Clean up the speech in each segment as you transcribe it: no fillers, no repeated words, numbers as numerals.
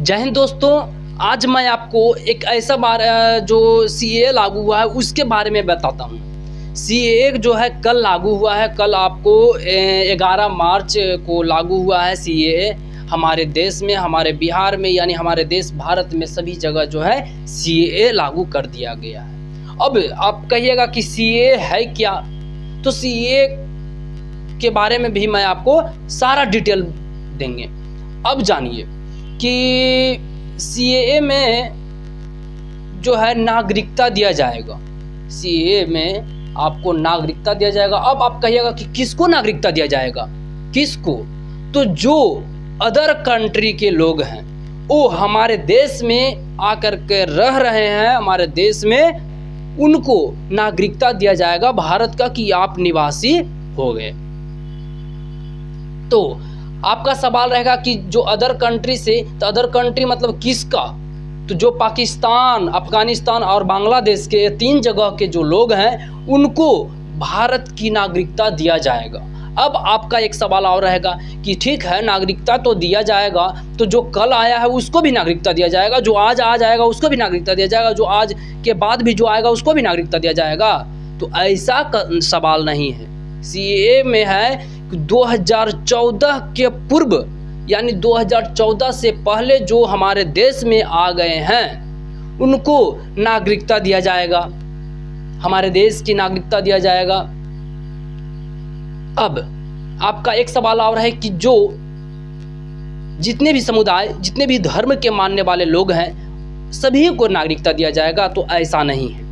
जय हिंद दोस्तों। आज मैं आपको एक ऐसा जो सीएए लागू हुआ है उसके बारे में बताता हूँ। सीएए जो है कल लागू हुआ है। कल आपको 11 मार्च को लागू हुआ है सीएए हमारे देश में, हमारे बिहार में, यानी हमारे देश भारत में सभी जगह जो है सीएए लागू कर दिया गया है। अब आप कहिएगा कि सीएए है क्या, तो सीएए के बारे में भी मैं आपको सारा डिटेल देंगे। अब जानिए कि सीएए में जो है नागरिकता दिया जाएगा। सीएए में आपको नागरिकता दिया जाएगा। अब आप कहिएगा कि किसको नागरिकता दिया जाएगा, किसको? तो जो अदर कंट्री के लोग हैं वो हमारे देश में आकर के रह रहे हैं, हमारे देश में उनको नागरिकता दिया जाएगा भारत का कि आप निवासी हो गए। तो आपका सवाल रहेगा कि जो अदर कंट्री से, तो अदर कंट्री मतलब किसका? तो जो पाकिस्तान, अफगानिस्तान और बांग्लादेश के 3 जगह के जो लोग हैं उनको भारत की नागरिकता दिया जाएगा। अब आपका एक सवाल और रहेगा कि ठीक है नागरिकता तो दिया जाएगा, तो जो कल आया है उसको भी नागरिकता दिया जाएगा, जो आज आ जाएगा उसको भी नागरिकता दिया जाएगा, जो आज के बाद भी जो आएगा उसको भी नागरिकता दिया जाएगा? तो ऐसा सवाल नहीं है। सीएए में है 2014 के पूर्व, यानी 2014 से पहले जो हमारे देश में आ गए हैं उनको नागरिकता दिया जाएगा, हमारे देश की नागरिकता दिया जाएगा। अब आपका एक सवाल और है कि जो जितने भी समुदाय, जितने भी धर्म के मानने वाले लोग हैं सभी को नागरिकता दिया जाएगा, तो ऐसा नहीं है।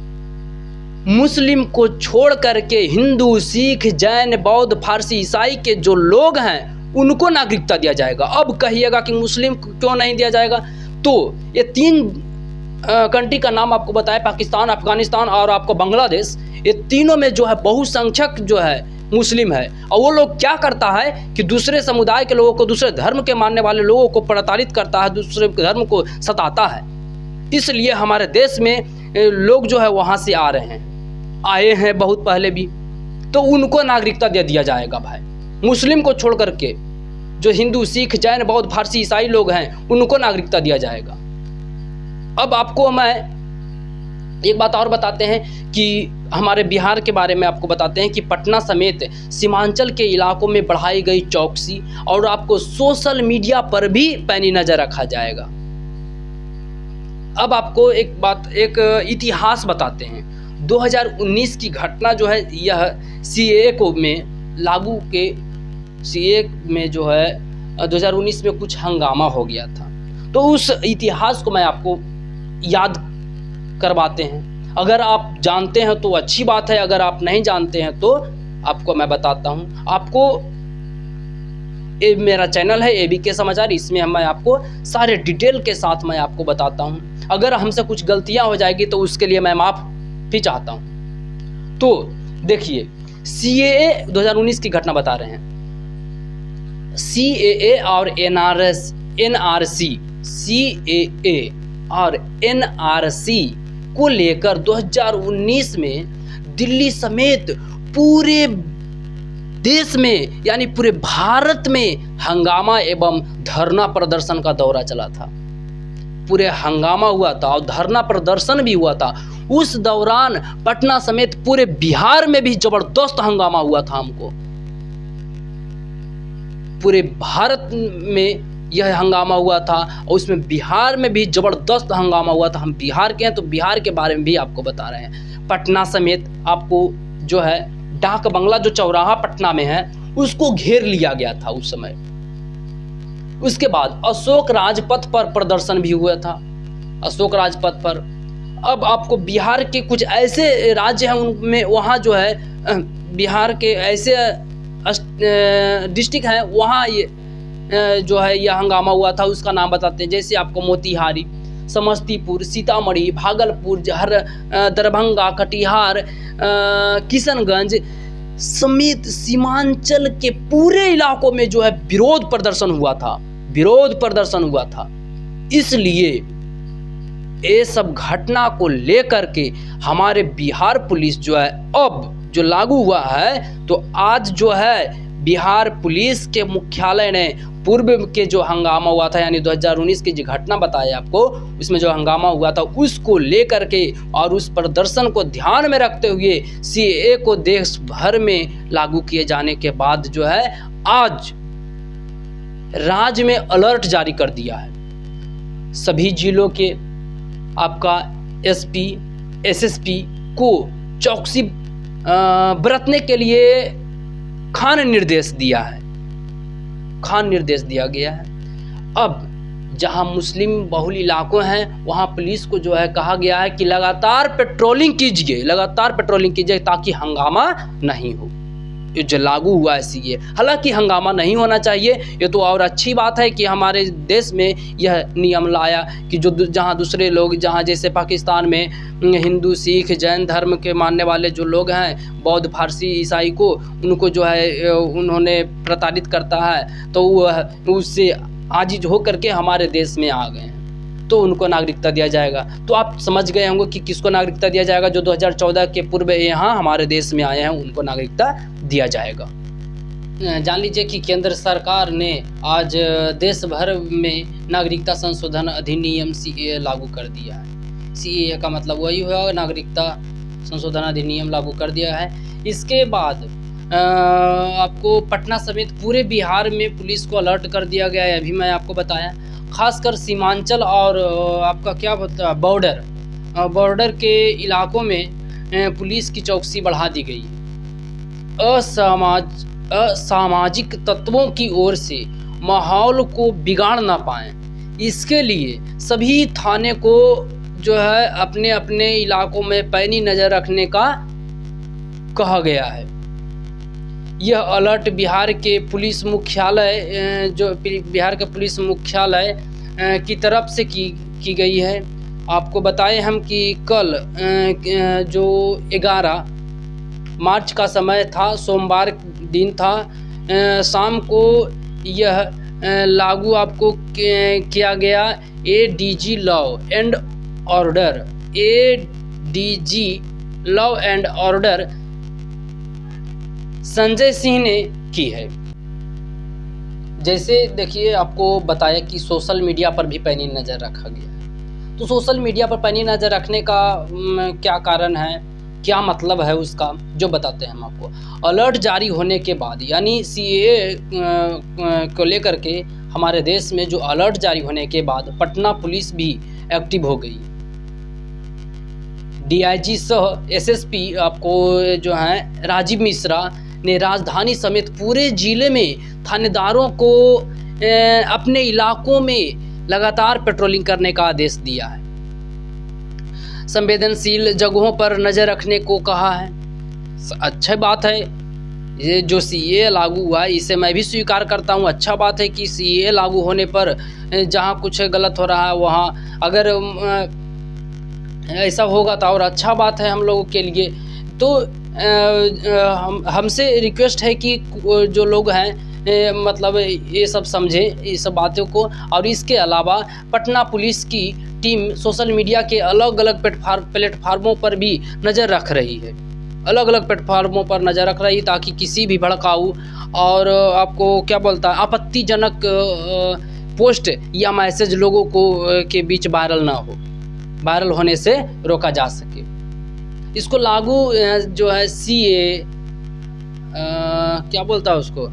मुस्लिम को छोड़ करके हिंदू, सिख, जैन, बौद्ध, फारसी, ईसाई के जो लोग हैं उनको नागरिकता दिया जाएगा। अब कहिएगा कि मुस्लिम क्यों नहीं दिया जाएगा? तो ये 3 कंट्री का नाम आपको बताया, पाकिस्तान, अफगानिस्तान और आपको बांग्लादेश। ये तीनों में जो है बहुसंख्यक जो है मुस्लिम है, और वो लोग क्या करता है कि दूसरे समुदाय के लोगों को, दूसरे धर्म के मानने वाले लोगों को प्रताड़ित करता है, दूसरे धर्म को सताता है। इसलिए हमारे देश में लोग जो है वहाँ से आ रहे हैं, आए हैं बहुत पहले भी, तो उनको नागरिकता दे दिया जाएगा भाई। मुस्लिम को छोड़ करके जो हिंदू, सिख, जैन, बौद्ध, फारसी, ईसाई लोग हैं उनको नागरिकता दिया जाएगा। अब आपको मैं एक बात और बताते हैं कि हमारे बिहार के बारे में आपको बताते हैं कि पटना समेत सीमांचल के इलाकों में बढ़ाई गई चौकसी, और आपको सोशल मीडिया पर भी पैनी नजर रखा जाएगा। अब आपको एक इतिहास बताते हैं। 2019 की घटना जो है, यह सीएए को में लागू के सीएए में जो है 2019 में कुछ हंगामा हो गया था, तो उस इतिहास को मैं आपको याद करवाते हैं। अगर आप जानते हैं तो अच्छी बात है, अगर आप नहीं जानते हैं तो आपको मैं बताता हूँ। आपको मेरा चैनल है एबीके समाचार, इसमें मैं आपको सारे डिटेल के साथ मैं आपको बताता हूँ। अगर हमसे कुछ गलतियाँ हो जाएगी तो उसके लिए मैं माफ़ भी चाहता हूँ। तो देखिए, सीएए 2019 की घटना बता रहे हैं। सीएए और एनआरसी, सीएए और एनआरसी को लेकर 2019 में दिल्ली समेत पूरे देश में, यानी पूरे भारत में हंगामा एवं धरना प्रदर्शन का दौरा चला था। पूरे हंगामा हुआ था और धरना प्रदर्शन भी हुआ था। उस दौरान पटना समेत पूरे बिहार में भी जबरदस्त हंगामा हुआ था। हमको पूरे भारत में यह हंगामा हुआ था और उसमें बिहार में भी जबरदस्त हंगामा हुआ था। हम बिहार के हैं तो बिहार के बारे में भी आपको बता रहे हैं। पटना समेत आपको जो है डाक बंगला जो चौराहा पटना में है उसको घेर लिया गया था उस समय। उसके बाद अशोक राजपथ पर प्रदर्शन भी हुआ था, अशोक राजपथ पर। अब आपको बिहार के कुछ ऐसे राज्य हैं उनमें, वहाँ जो है बिहार के ऐसे डिस्ट्रिक्ट हैं वहाँ ये जो है यह हंगामा हुआ था, उसका नाम बताते हैं। जैसे आपको मोतिहारी, समस्तीपुर, सीतामढ़ी, भागलपुर, दरभंगा, कटिहार, किशनगंज समेत सीमांचल के पूरे इलाकों में जो है विरोध प्रदर्शन हुआ था। इसलिए ये सब घटना को लेकर के हमारे बिहार पुलिस जो है अब जो लागू हुआ है, तो आज जो है बिहार पुलिस के मुख्यालय ने पूर्व के जो हंगामा हुआ था, यानी 2019 की जो घटना बताया आपको, उसमें जो हंगामा हुआ था उसको लेकर के और उस प्रदर्शन को ध्यान में रखते हुए सीएए को देश भर में लागू किए जाने के बाद जो है आज राज्य में अलर्ट जारी कर दिया है। सभी जिलों के आपका एसपी एसएसपी को चौकसी बरतने के लिए खान निर्देश दिया गया है। अब जहां मुस्लिम बहुल इलाकों हैं वहां पुलिस को जो है कहा गया है कि लगातार पेट्रोलिंग कीजिए ताकि हंगामा नहीं हो। ये जो लागू हुआ है सीए, हालांकि हंगामा नहीं होना चाहिए, ये तो और अच्छी बात है कि हमारे देश में यह नियम लाया कि जो जहां दूसरे लोग, जहां जैसे पाकिस्तान में हिंदू सिख जैन धर्म के मानने वाले जो लोग हैं, बौद्ध फारसी ईसाई को, उनको जो है उन्होंने प्रताड़ित करता है, तो वह उससे आजिज होकर के हमारे देश में आ गए हैं, तो उनको नागरिकता दिया जाएगा। तो आप समझ गए होंगे कि किसको नागरिकता दिया जाएगा। जो 2014 के पूर्व यहाँ हमारे देश में आए हैं उनको नागरिकता दिया जाएगा। जान लीजिए कि केंद्र सरकार ने आज देश भर में नागरिकता संशोधन अधिनियम सीएए लागू कर दिया है। सीएए का मतलब वही हुआ, नागरिकता संशोधन अधिनियम लागू कर दिया है। इसके बाद आपको पटना समेत पूरे बिहार में पुलिस को अलर्ट कर दिया गया है। अभी मैं आपको बताया, खासकर सीमांचल और आपका क्या होता है बॉर्डर के इलाकों में पुलिस की चौकसी बढ़ा दी गई। असामाजिक तत्वों की ओर से माहौल को बिगाड़ ना पाएं, इसके लिए सभी थाने को जो है अपने अपने इलाकों में पैनी नज़र रखने का कहा गया है। यह अलर्ट बिहार के पुलिस मुख्यालय की तरफ से की गई है। आपको बताएं हम कि कल जो 11 मार्च का समय था, सोमवार दिन था, शाम को यह लागू आपको किया गया। ADG law and order Sanjay Singh ने की है। जैसे देखिए, आपको बताया कि सोशल मीडिया पर भी पैनी नज़र रखा गया है। तो सोशल मीडिया पर पैनी नज़र रखने का क्या कारण है, क्या मतलब है उसका, जो बताते हैं हम आपको। अलर्ट जारी होने के बाद, यानी सीएए को लेकर के हमारे देश में जो अलर्ट जारी होने के बाद पटना पुलिस भी एक्टिव हो गई। डीआईजी सह एसएसपी आपको जो है राजीव मिश्रा ने राजधानी समेत पूरे जिले में थानेदारों को अपने इलाकों में लगातार पेट्रोलिंग करने का आदेश दिया है। संवेदनशील जगहों पर नज़र रखने को कहा है। अच्छी बात है, ये जो सीएए लागू हुआ है इसे मैं भी स्वीकार करता हूँ। अच्छा बात है कि सीएए लागू होने पर जहाँ कुछ गलत हो रहा है वहाँ अगर ऐसा होगा तो और अच्छा बात है हम लोगों के लिए। तो हमसे रिक्वेस्ट है कि जो लोग हैं मतलब ये सब समझे ये सब बातों को। और इसके अलावा पटना पुलिस की टीम सोशल मीडिया के अलग अलग प्लेटफार्मों पर भी नज़र रख रही है, ताकि किसी भी भड़काऊ और आपको क्या बोलता है आपत्तिजनक पोस्ट या मैसेज लोगों को के बीच वायरल होने से रोका जा सके। इसको लागू जो है सीए क्या बोलता है उसको,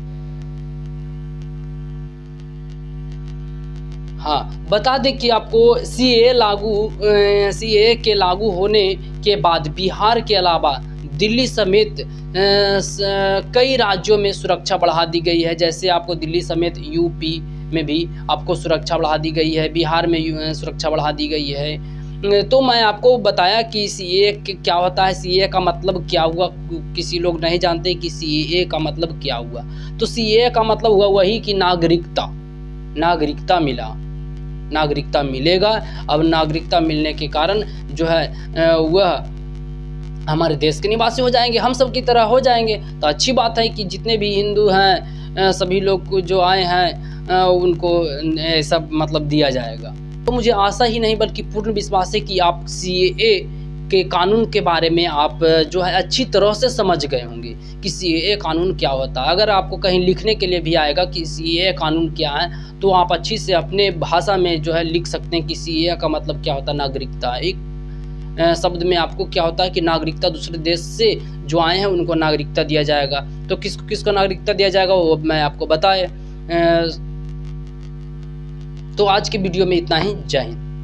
हाँ बता दें कि आपको सीए के लागू होने के बाद बिहार के अलावा दिल्ली समेत कई राज्यों में सुरक्षा बढ़ा दी गई है। जैसे आपको दिल्ली समेत यूपी में भी आपको सुरक्षा बढ़ा दी गई है, बिहार में सुरक्षा बढ़ा दी गई है। तो मैं आपको बताया कि सीए क्या होता है, सीए का मतलब क्या हुआ। किसी लोग नहीं जानते कि सीए का मतलब क्या हुआ। तो सीए का मतलब हुआ वही कि नागरिकता मिलेगा। अब नागरिकता मिलने के कारण जो है वह हमारे देश के निवासी हो जाएंगे, हम सब की तरह हो जाएंगे। तो अच्छी बात है कि जितने भी हिंदू हैं सभी लोग जो आए हैं उनको सब मतलब दिया जाएगा। तो मुझे आशा ही नहीं बल्कि पूर्ण विश्वास है कि आप सीए के कानून के बारे में आप जो है अच्छी तरह से समझ गए होंगे कि सीएए कानून क्या होता है। अगर आपको कहीं लिखने के लिए भी आएगा कि सीएए कानून क्या है, तो आप अच्छी से अपने भाषा में जो है लिख सकते हैं कि सीएए का मतलब क्या होता है, नागरिकता। एक शब्द में आपको क्या होता है कि नागरिकता, दूसरे देश से जो आए हैं उनको नागरिकता दिया जाएगा। तो किसको नागरिकता दिया जाएगा वो मैं आपको बताए। तो आज की वीडियो में इतना ही। जय हिंद।